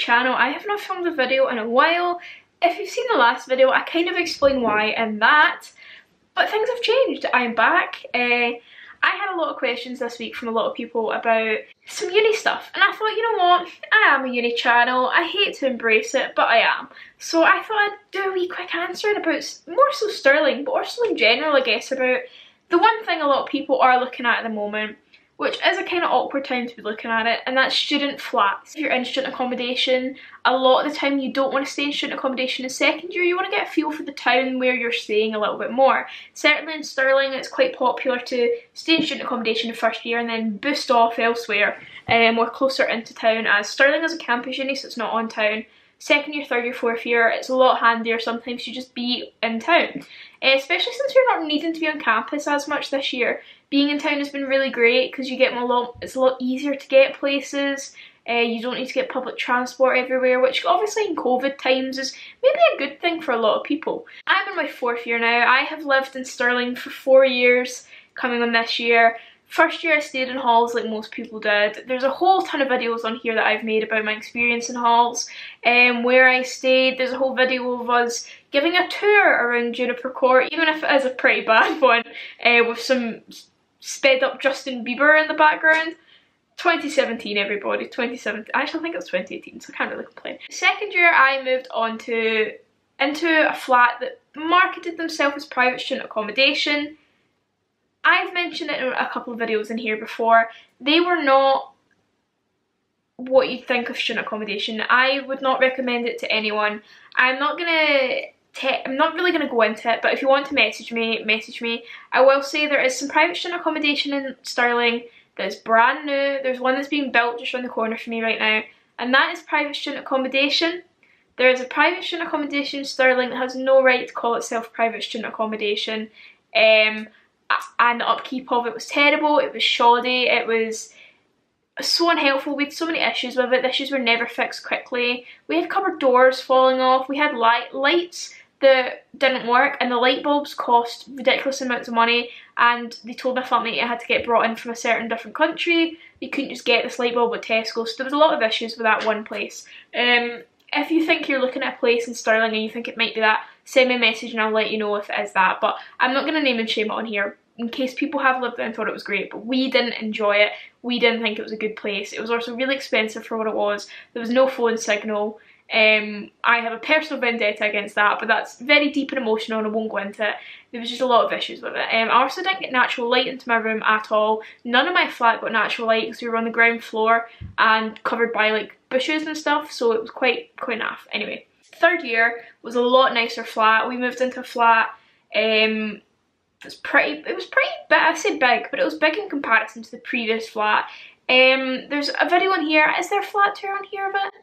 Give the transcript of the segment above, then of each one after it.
channel. I have not filmed a video in a while. If you've seen the last video, I kind of explained why in that, but things have changed. I'm back. I had a lot of questions this week from a lot of people about some uni stuff, and I thought, you know what, I am a uni channel. I hate to embrace it, but I am. So I thought I'd do a wee quick answer about more so Stirling, but also in general, I guess, about the one thing a lot of people are looking at the moment, which is a kind of awkward time to be looking at it, and that's student flats. If you're in student accommodation, a lot of the time you don't want to stay in student accommodation in second year. You want to get a feel for the town where you're staying a little bit more. Certainly in Stirling, it's quite popular to stay in student accommodation in first year and then boost off elsewhere, more closer into town, as Stirling is a campus uni, so it's not on town. Second year, third year, fourth year, it's a lot handier sometimes to just be in town. Especially since you're not needing to be on campus as much this year. Being in town has been really great because you get it's a lot easier to get places. You don't need to get public transport everywhere, which obviously in COVID times is maybe a good thing for a lot of people. I'm in my fourth year now. I have lived in Stirling for 4 years, coming on this year. First year I stayed in halls like most people did. There's a whole ton of videos on here that I've made about my experience in halls, where I stayed. There's a whole video of us giving a tour around Juniper Court, even if it is a pretty bad one, with some sped up Justin Bieber in the background. 2017 everybody, 2017. I actually think it was 2018, so I can't really complain. Second year I moved on into a flat that marketed themselves as private student accommodation. I've mentioned it in a couple of videos in here before. They were not what you'd think of student accommodation. I would not recommend it to anyone. I'm not really going to go into it, but if you want to message me, message me. I will say there is some private student accommodation in Stirling that is brand new. There's one that's being built just around the corner from me right now, and that is private student accommodation. There is a private student accommodation in Stirling that has no right to call itself private student accommodation. And the upkeep of it was terrible, it was shoddy, it was so unhelpful. We had so many issues with it. The issues were never fixed quickly. We had cupboard doors falling off, we had lights that didn't work, and the light bulbs cost ridiculous amounts of money, and they told my flatmate it had to get brought in from a certain different country. You couldn't just get this light bulb at Tesco, so there was a lot of issues with that one place. If you think you're looking at a place in Stirling and you think it might be that, send me a message and I'll let you know if it is that, but I'm not going to name and shame it on here in case people have lived there and thought it was great, but we didn't enjoy it. We didn't think it was a good place. It was also really expensive for what it was. There was no phone signal. I have a personal vendetta against that, but that's very deep and emotional and I won't go into it. There was just a lot of issues with it. I also didn't get natural light into my room at all. None of my flat got natural light because we were on the ground floor and covered by like bushes and stuff, so it was quite naff. Anyway, third year was a lot nicer flat. We moved into a flat. It was pretty big. I say big, but it was big in comparison to the previous flat. There's a video on here. Is there a flat tour on here of it?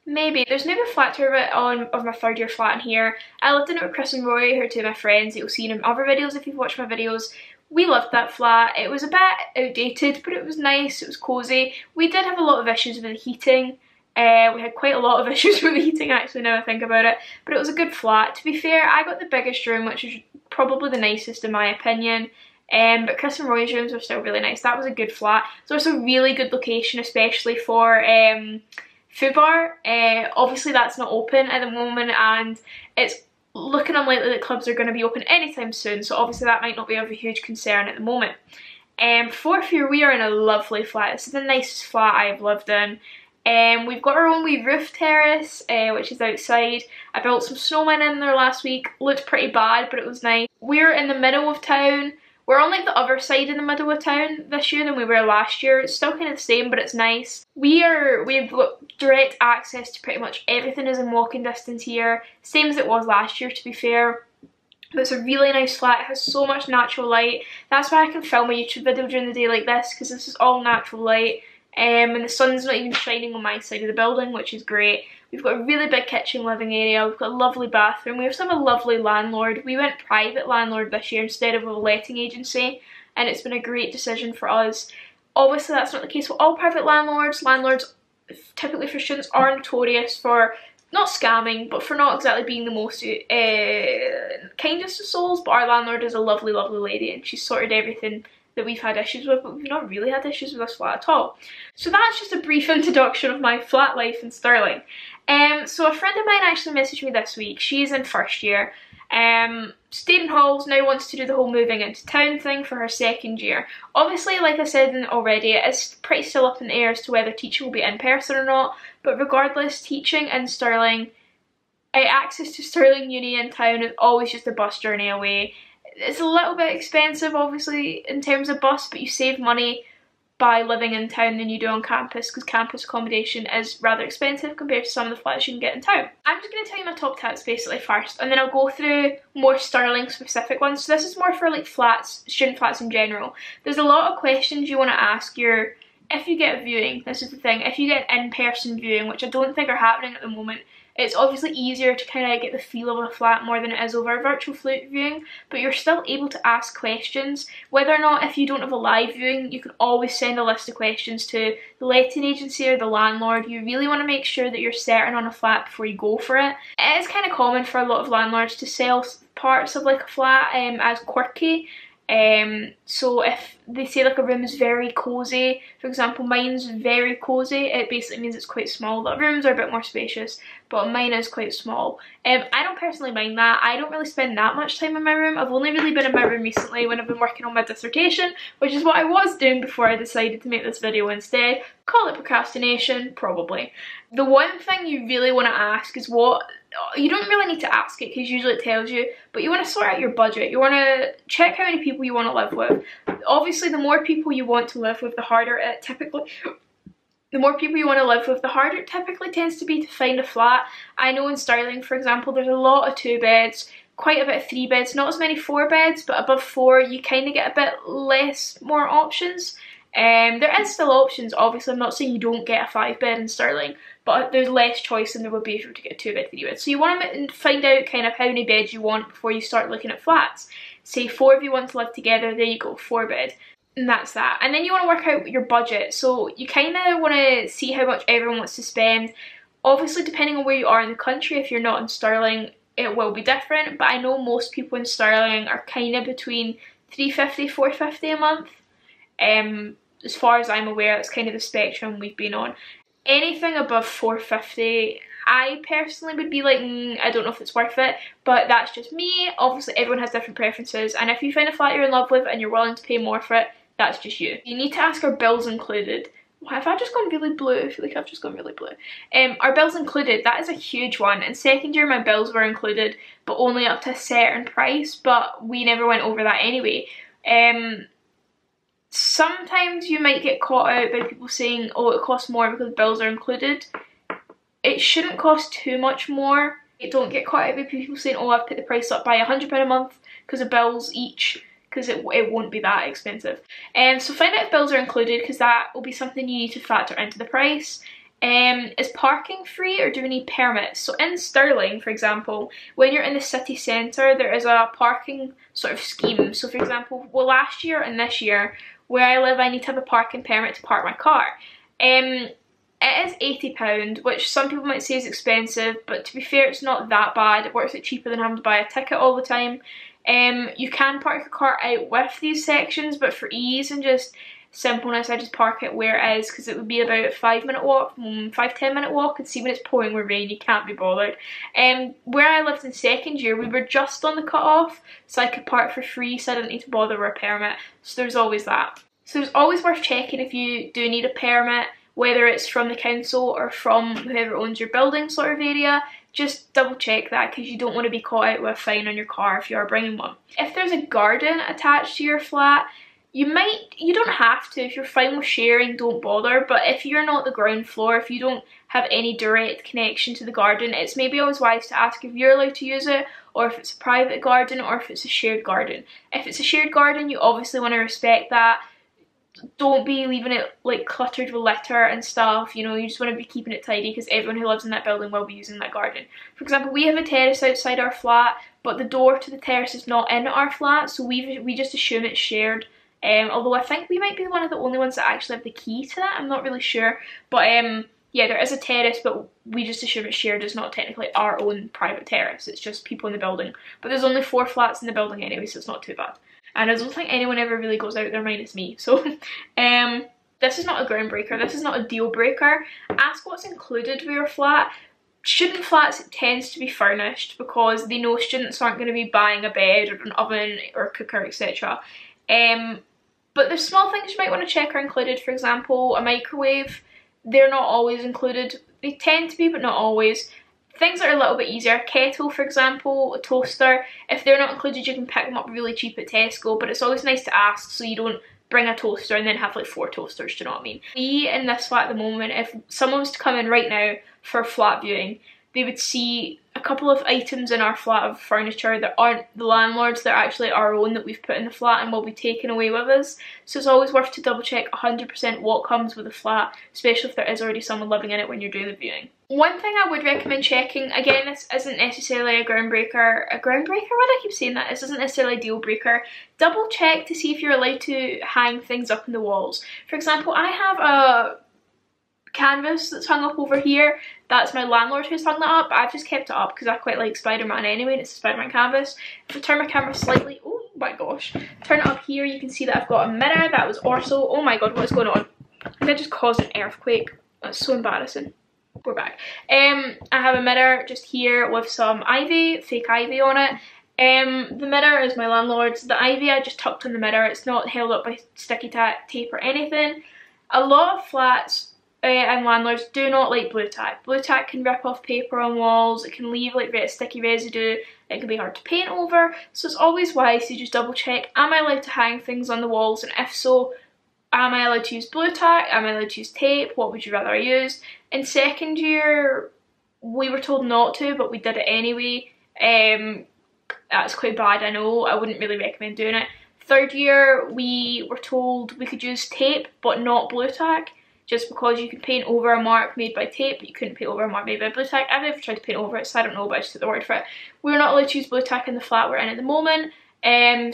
Maybe. There's maybe a flat tour of my third year flat in here. I lived in it with Chris and Roy, who are two of my friends that you'll see in other videos if you've watched my videos. We loved that flat. It was a bit outdated, but it was nice, it was cosy. We did have a lot of issues with the heating. We had quite a lot of issues with the heating actually now I think about it, but it was a good flat. To be fair, I got the biggest room, which is probably the nicest in my opinion. But Chris and Roy's rooms were still really nice. That was a good flat. It's also a really good location, especially for food bar. Obviously that's not open at the moment, and it's looking unlikely that clubs are going to be open anytime soon, so obviously that might not be of a huge concern at the moment. Fourth year we are in a lovely flat. This is the nicest flat I've lived in. We've got our own wee roof terrace, which is outside. I built some snowmen in there last week. Looked pretty bad, but it was nice. We're in the middle of town. We're on like the other side in the middle of town this year than we were last year. It's still kind of the same, but it's nice. We've got direct access to pretty much everything is in walking distance here. Same as it was last year, to be fair. But it's a really nice flat. It has so much natural light. That's why I can film a YouTube video during the day like this, because this is all natural light. And the sun's not even shining on my side of the building, which is great. We've got a really big kitchen living area, we've got a lovely bathroom, we also have a lovely landlord. We went private landlord this year instead of a letting agency, and it's been a great decision for us. Obviously that's not the case with all private landlords. Landlords, typically for students, are notorious for not scamming, but for not exactly being the most kindest of souls, but our landlord is a lovely, lovely lady and she's sorted everything that we've had issues with, but we've not really had issues with this flat at all. So that's just a brief introduction of my flat life in Stirling. So a friend of mine actually messaged me this week. She's in first year. Stayed in halls, now wants to do the whole moving into town thing for her second year. Obviously, like I said already, it is pretty still up in the air as to whether teaching will be in person or not, but regardless, teaching in Stirling, access to Stirling Uni in town is always just a bus journey away. It's a little bit expensive obviously in terms of bus, but you save money by living in town than you do on campus, because campus accommodation is rather expensive compared to some of the flats you can get in town. I'm just going to tell you my top tips basically first, and then I'll go through more Stirling specific ones. So this is more for like flats, student flats in general. There's a lot of questions you want to ask if you get a viewing. This is the thing, if you get an in-person viewing, which I don't think are happening at the moment, it's obviously easier to kind of get the feel of a flat more than it is over a virtual viewing, but you're still able to ask questions. Whether or not, if you don't have a live viewing, you can always send a list of questions to the letting agency or the landlord. You really want to make sure that you're certain on a flat before you go for it. It is kind of common for a lot of landlords to sell parts of like a flat as quirky. So if they say like a room is very cosy, for example mine's very cosy, it basically means it's quite small. The rooms are a bit more spacious, but mine is quite small. I don't personally mind that. I don't really spend that much time in my room. I've only really been in my room recently when I've been working on my dissertation, which is what I was doing before I decided to make this video instead. Call it procrastination, probably. The one thing you really want to ask is you don't really need to ask it because usually it tells you, but you want to sort out your budget. You want to check how many people you want to live with. Obviously the more people you want to live with, the harder it typically tends to be to find a flat. I know in Stirling, for example, there's a lot of 2 beds, quite a bit of 3 beds, not as many 4 beds, but above 4 you kind of get a bit more options. There is still options, obviously. I'm not saying you don't get a 5 bed in Stirling, but there's less choice than there would be if you were to get a 2 bed, 3 bed. So you want to find out kind of how many beds you want before you start looking at flats. Say 4 of you want to live together, there you go, 4 bed. And that's that. And then you want to work out your budget. So you kind of want to see how much everyone wants to spend. Obviously, depending on where you are in the country, if you're not in Stirling, it will be different. But I know most people in Stirling are kind of between £350, £450 a month. As far as I'm aware, that's kind of the spectrum we've been on. Anything above £450, I personally would be like, I don't know if it's worth it, but that's just me. Obviously, everyone has different preferences, and if you find a flat you're in love with and you're willing to pay more for it, that's just you. You need to ask, are bills included? Have I just gone really blue? I feel like I've just gone really blue. Are bills included? That is a huge one. In second year, my bills were included, but only up to a certain price, but we never went over that anyway. Sometimes you might get caught out by people saying, oh, it costs more because bills are included. It shouldn't cost too much more. Don't get caught out by people saying, oh, I've put the price up by £100 a month because of bills each, because it won't be that expensive. So find out if bills are included, because that will be something you need to factor into the price. Is parking free or do we need permits? So in Stirling, for example, when you're in the city centre, there is a parking sort of scheme. So for example, well, last year and this year, where I live, I need to have a parking permit to park my car. It is £80, which some people might say is expensive, but to be fair, it's not that bad. It works out cheaper than having to buy a ticket all the time. You can park your car out with these sections, but for ease and just simpleness, I just park it where it is, because it would be about a 5-10 minute walk, and see when it's pouring with rain, you can't be bothered. Where I lived in second year, we were just on the cut-off, so I could park for free, so I didn't need to bother with a permit. So there's always that. So it's always worth checking if you do need a permit, whether it's from the council or from whoever owns your building sort of area. Just double check that, because you don't want to be caught out with a fine on your car if you are bringing one. If there's a garden attached to your flat, you don't have to. If you're fine with sharing, don't bother. But if you're not the ground floor, if you don't have any direct connection to the garden, it's maybe always wise to ask if you're allowed to use it, or if it's a private garden, or if it's a shared garden. If it's a shared garden, you obviously want to respect that. Don't be leaving it like cluttered with litter and stuff, you know. You just want to be keeping it tidy, because everyone who lives in that building will be using that garden. For example, we have a terrace outside our flat, but the door to the terrace is not in our flat, so we just assume it's shared. Although I think we might be one of the only ones that actually have the key to that, I'm not really sure. But yeah, there is a terrace, but we just assume it's shared. It's not technically our own private terrace, it's just people in the building. But there's only 4 flats in the building anyway, so it's not too bad. and I don't think anyone ever really goes out there minus me. So this is not a groundbreaker, this is not a deal breaker. Ask what's included with your flat. Student flats, it tends to be furnished because they know students aren't going to be buying a bed or an oven or a cooker, etc. But there's small things you might want to check are included. For example, a microwave, they're not always included. They tend to be, but not always. Things that are a little bit easier, a kettle for example, a toaster, if they're not included you can pick them up really cheap at Tesco, but it's always nice to ask so you don't bring a toaster and then have like 4 toasters, do you know what I mean? We in this flat at the moment, if someone was to come in right now for a flat viewing, they would see a couple of items in our flat of furniture that aren't the landlord's, they're actually our own that we've put in the flat and will be taken away with us. So it's always worth to double check 100% what comes with the flat, especially if there is already someone living in it when you're doing the viewing. One thing I would recommend checking, again this isn't necessarily a groundbreaker, why do I keep saying that? This isn't necessarily a deal breaker. Double check to see if you're allowed to hang things up in the walls. For example, I have a canvas that's hung up over here. That's my landlord who's hung that up. I've just kept it up because I quite like Spider-Man anyway, and it's a Spider-Man canvas. If I turn my camera slightly, oh my gosh, turn it up here, you can see that I've got a mirror. That was also, oh my god, what is going on? I think I just caused an earthquake. That's so embarrassing. We're back. I have a mirror just here with some ivy, fake ivy on it. The mirror is my landlord's. The ivy I just tucked in the mirror. It's not held up by sticky tape or anything. A lot of flats and landlords do not like blue tack. Blue tack can rip off paper on walls, it can leave like sticky residue, it can be hard to paint over, so it's always wise to just double check, am I allowed to hang things on the walls, and if so, am I allowed to use blue tack, am I allowed to use tape, what would you rather I use? In second year we were told not to, but we did it anyway. That's quite bad, I know, I wouldn't really recommend doing it. Third year we were told we could use tape but not blue tack, just because you can paint over a mark made by tape, but you couldn't paint over a mark made by blue tack. I've never tried to paint over it, so I don't know, but I just took the word for it. We're not allowed to use blue tack in the flat we're in at the moment,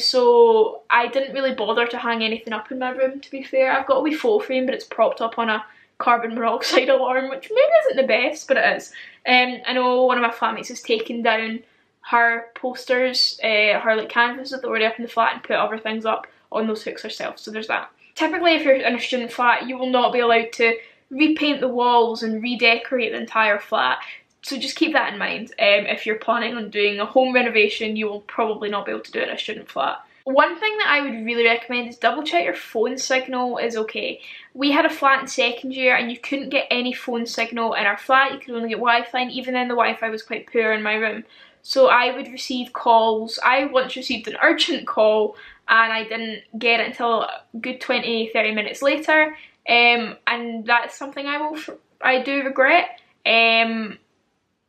so I didn't really bother to hang anything up in my room, to be fair. I've got a wee photo frame, but it's propped up on a carbon monoxide alarm, which maybe isn't the best, but it is. I know one of my flatmates has taken down her posters, her like canvases that were already up in the flat, and put other things up on those hooks herself, so there's that. Typically if you're in a student flat you will not be allowed to repaint the walls and redecorate the entire flat, so just keep that in mind. If you're planning on doing a home renovation you will probably not be able to do it in a student flat. One thing that I would really recommend is double check your phone signal is okay. We had a flat in second year and you couldn't get any phone signal in our flat, you could only get Wi-Fi, and even then the Wi-Fi was quite poor in my room. So I would receive calls. I once received an urgent call and I didn't get it until a good 20-30 minutes later, and that's something I do regret.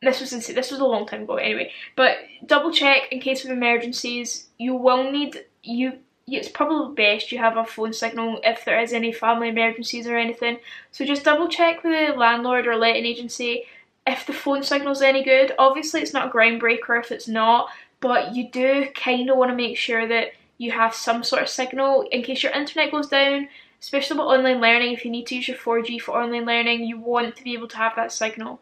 This was a long time ago anyway, but double check in case of emergencies. You will need, it's probably best you have a phone signal if there is any family emergencies or anything, so just double check with the landlord or letting agency if the phone signal's any good. Obviously it's not a groundbreaker if it's not, but you do kind of want to make sure that you have some sort of signal in case your internet goes down, especially with online learning. If you need to use your 4G for online learning, you want to be able to have that signal.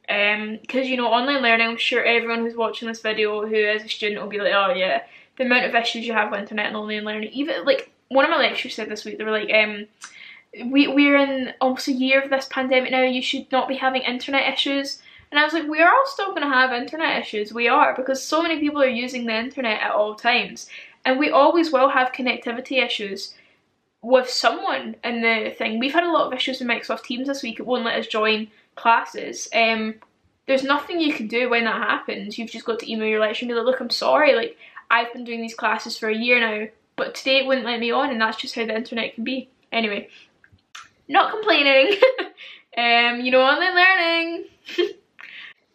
Because you know, online learning, I'm sure everyone who's watching this video who is a student will be like, oh yeah, the amount of issues you have with internet and online learning. Even like one of my lecturers said this week, they were like, we're in almost a year of this pandemic now, you should not be having internet issues. And I was like, we are all still going to have internet issues. We are, because so many people are using the internet at all times. And we always will have connectivity issues with someone in the thing. We've had a lot of issues with Microsoft Teams this week. It won't let us join classes. There's nothing you can do when that happens. You've just got to email your lecturer and be like, look, I'm sorry, like I've been doing these classes for a year now, but today it wouldn't let me on, and that's just how the internet can be. Anyway, not complaining. You know, online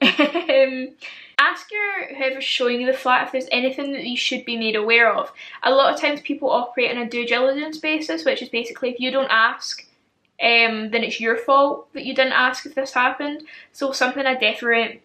learning. Ask whoever's showing you the flat if there's anything that you should be made aware of. A lot of times people operate on a due diligence basis, which is basically if you don't ask, then it's your fault that you didn't ask if this happened. So something I definitely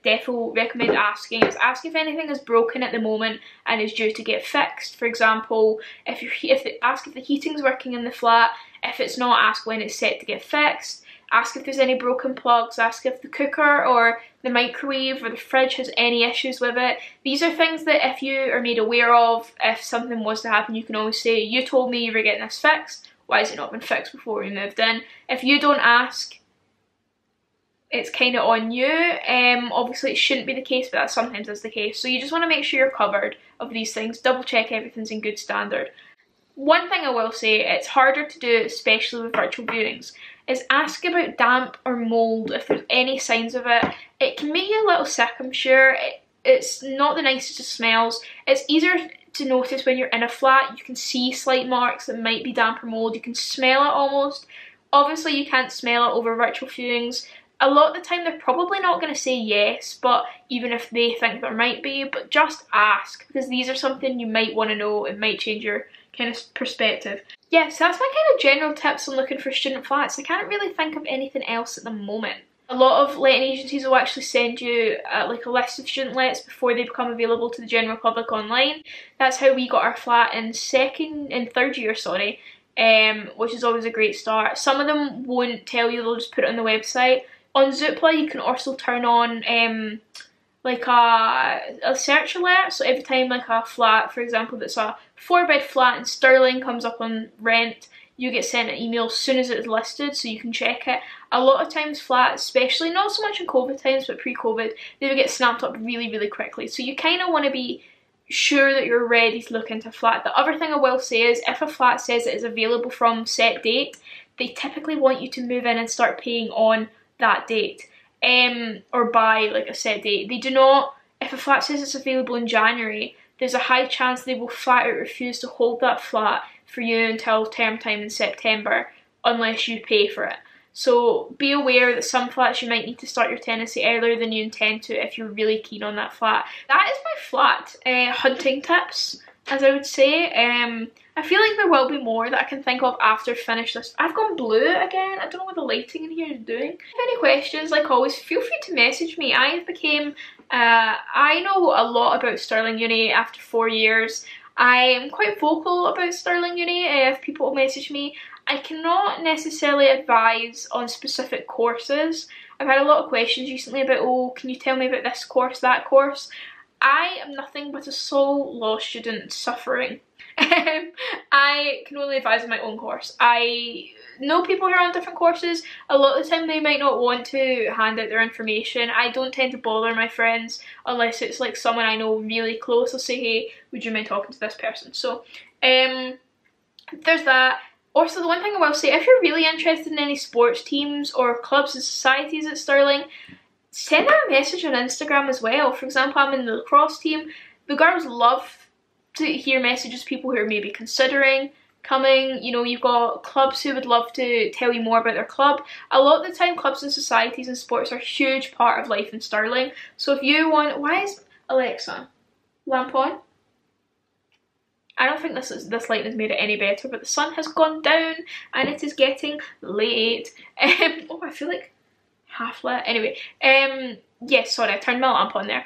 recommend asking is ask if anything is broken at the moment and is due to get fixed. For example, ask if the heating's working in the flat. If it's not, ask when it's set to get fixed. ask if there's any broken plugs, ask if the cooker or the microwave or the fridge has any issues with it. These are things that if you are made aware of, if something was to happen, you can always say, you told me you were getting this fixed, why has it not been fixed before we moved in? If you don't ask, it's kind of on you. Obviously it shouldn't be the case, but that sometimes is the case. So you just want to make sure you're covered of these things, double check everything's in good standard. One thing I will say, it's harder to do, especially with virtual viewings, is ask about damp or mould if there's any signs of it. It can make you a little sick, I'm sure. It's not the nicest of smells. It's easier to notice when you're in a flat. You can see slight marks that might be damp or mould. You can smell it almost. Obviously you can't smell it over virtual viewings. A lot of the time they're probably not going to say yes, but even if they think there might be, but just ask, because these are something you might want to know. It might change your kind of perspective. Yeah, so that's my kind of general tips on looking for student flats. I can't really think of anything else at the moment. A lot of letting agencies will actually send you like a list of student lets before they become available to the general public online. That's how we got our flat in third year, sorry, which is always a great start. Some of them won't tell you, they'll just put it on the website. On Zoopla you can also turn on like a search alert, so every time like a flat, for example, that's a 4-bed flat in Stirling comes up on rent, you get sent an email as soon as it's listed, so you can check it. A lot of times flats, especially not so much in COVID times, but pre-COVID, they would get snapped up really, really quickly. So you kind of want to be sure that you're ready to look into a flat. The other thing I will say is if a flat says it is available from set date, they typically want you to move in and start paying on that date. Or by like a set date. They do not, if a flat says it's available in January, there's a high chance they will flat out refuse to hold that flat for you until term time in September unless you pay for it. So be aware that some flats you might need to start your tenancy earlier than you intend to if you're really keen on that flat. That is my flat hunting tips, as I would say. I feel like there will be more that I can think of after finish this. I've gone blue again. I don't know what the lighting in here is doing. If you have any questions, like always, feel free to message me. I know a lot about Stirling Uni after 4 years. I am quite vocal about Stirling Uni if people message me. I cannot necessarily advise on specific courses. I've had a lot of questions recently about, oh, can you tell me about this course, that course? I am nothing but a sole law student suffering. I can only advise on my own course. I know people who are on different courses. A lot of the time they might not want to hand out their information. I don't tend to bother my friends unless it's like someone I know really close. I'll say, hey, would you mind talking to this person? So there's that. Also, the one thing I will say, if you're really interested in any sports teams or clubs and societies at Stirling, send out a message on Instagram as well. For example, I'm in the lacrosse team. The girls love to hear messages, people who are maybe considering coming. You know, you've got clubs who would love to tell you more about their club. A lot of the time clubs and societies and sports are a huge part of life in Stirling. So if you want, why is Alexa lamp on? I don't think this light has made it any better, but the sun has gone down and it is getting late. Oh, I feel like half lit. Anyway, yes, sorry, I turned my lamp on there.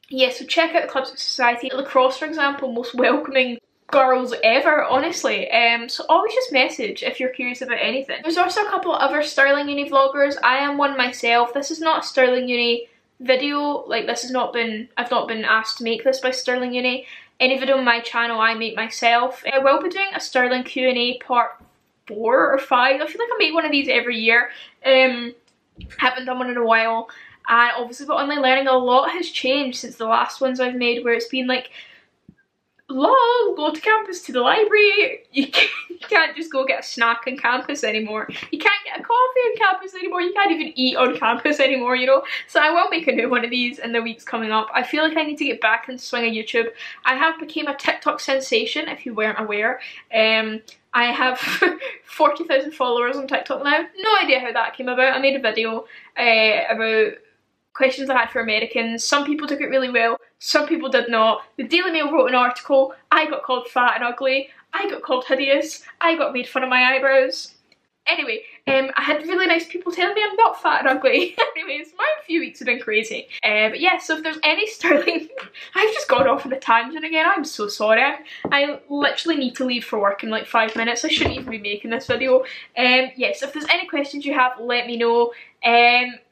Yeah, so check out the clubs of society. Lacrosse, for example, most welcoming girls ever, honestly. So always just message if you're curious about anything. There's also a couple of other Stirling Uni vloggers. I am one myself. This is not a Stirling Uni video. Like, this has not been, I've not been asked to make this by Stirling Uni. Any video on my channel I make myself. I will be doing a Stirling Q&A part 4 or 5. I feel like I make one of these every year. Haven't done one in a while. And obviously with online learning, a lot has changed since the last ones I've made, where it's been like, lol, go to campus to the library. You can't just go get a snack on campus anymore. You can't get a coffee on campus anymore. You can't even eat on campus anymore, you know. So I will make a new one of these in the weeks coming up. I feel like I need to get back into swing of YouTube. I have become a TikTok sensation, if you weren't aware. I have 40,000 followers on TikTok now. No idea how that came about. I made a video about questions I had for Americans. Some people took it really well, some people did not. The Daily Mail wrote an article. I got called fat and ugly. I got called hideous. I got made fun of my eyebrows. Anyway, I had really nice people telling me I'm not fat and ugly. Anyways, my few weeks have been crazy. But yeah, so if there's any Stirling, I've just gone off on a tangent again. I'm so sorry. I literally need to leave for work in like 5 minutes. I shouldn't even be making this video. Yes, if there's any questions you have, let me know.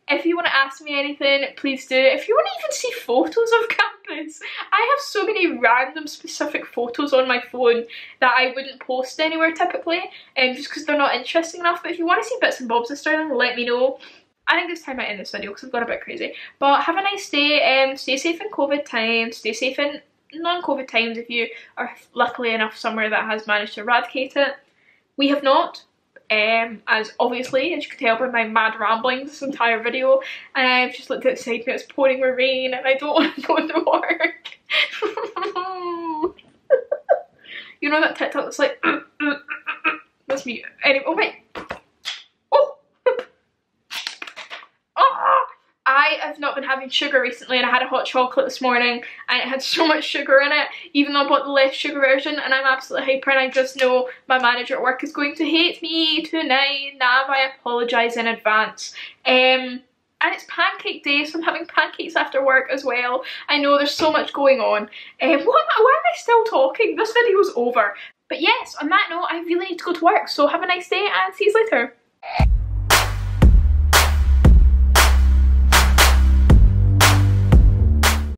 If you want to ask me anything, please do. If you want to even see photos of campus, I have so many random specific photos on my phone that I wouldn't post anywhere typically, just because they're not interesting enough. But if you want to see bits and bobs of Stirling, let me know. I think it's time I end this video because I've gone a bit crazy. But have a nice day. Stay safe in COVID times. Stay safe in non-COVID times if you are luckily enough somewhere that has managed to eradicate it. We have not. As obviously, as you can tell by my mad ramblings this entire video, and I've just looked outside and it's pouring with rain and I don't want to go to work. You know that TikTok that's like, that's me. Anyway, oh wait. Oh! Oh! I have not been having sugar recently, and I had a hot chocolate this morning and it had so much sugar in it, even though I bought the less sugar version, and I'm absolutely hyper, and I just know my manager at work is going to hate me tonight. Nav, I apologise in advance. And it's pancake day, so I'm having pancakes after work as well. I know there's so much going on. Why am I still talking? This video's over. But yes, on that note, I really need to go to work, so have a nice day and see you later.